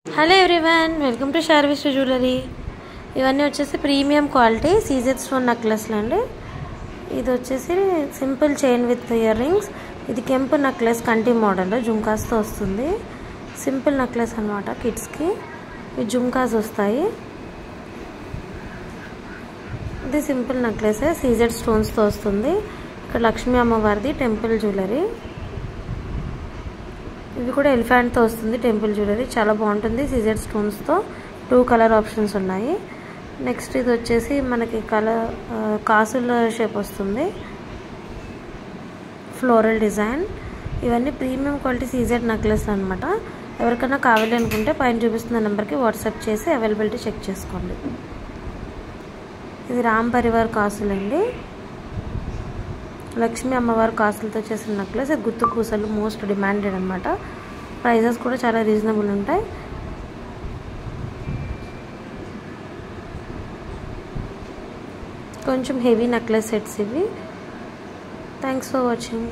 Hello everyone, welcome to Sharvis jewellery. ఇవన్నీ వచ్చేసి premium quality CZ stone నెక్లెస్లు అండి. ఇది వచ్చేసి simple chain with earrings. ఇది కెంపు నెక్లెస్ కంటి మోడల్ జుంకాస్తో వస్తుంది. సింపుల్ నెక్లెస్ అనమాట. కిడ్స్కి ఈ జుంకాస్ వస్తాయి. ఇది సింపుల్ నెక్లెస్ సీజెడ్ స్టోన్స్తో వస్తుంది. ఇక్కడ లక్ష్మీ అమ్మవారిది టెంపుల్ జ్యువెలరీ. ఇవి కూడా ఎలిఫెంట్తో వస్తుంది. టెంపుల్ జ్యువెలరీ చాలా బాగుంటుంది. సీజెడ్ స్టోన్స్తో 2 కలర్ ఆప్షన్స్ ఉన్నాయి. నెక్స్ట్ ఇది వచ్చేసి మనకి కాసుల షేప్ వస్తుంది, ఫ్లోరల్ డిజైన్. ఇవన్నీ ప్రీమియం క్వాలిటీ సీజెడ్ నెక్లెస్ అనమాట. ఎవరికైనా కావాలి అనుకుంటే పైన చూపిస్తున్న నెంబర్కి వాట్సాప్ చేసి అవైలబిలిటీ చెక్ చేసుకోండి. ఇది రామ్ పరివార్ కాసులండి. లక్ష్మీ అమ్మవారి కాసులతో చేసిన నెక్లెస్. గుత్తు పూసలు మోస్ట్ డిమాండెడ్ అనమాట. ప్రైజెస్ కూడా చాలా రీజనబుల్ ఉంటాయి. కొంచెం హెవీ నెక్లెస్ సెట్స్ ఇవి. Thanks for watching.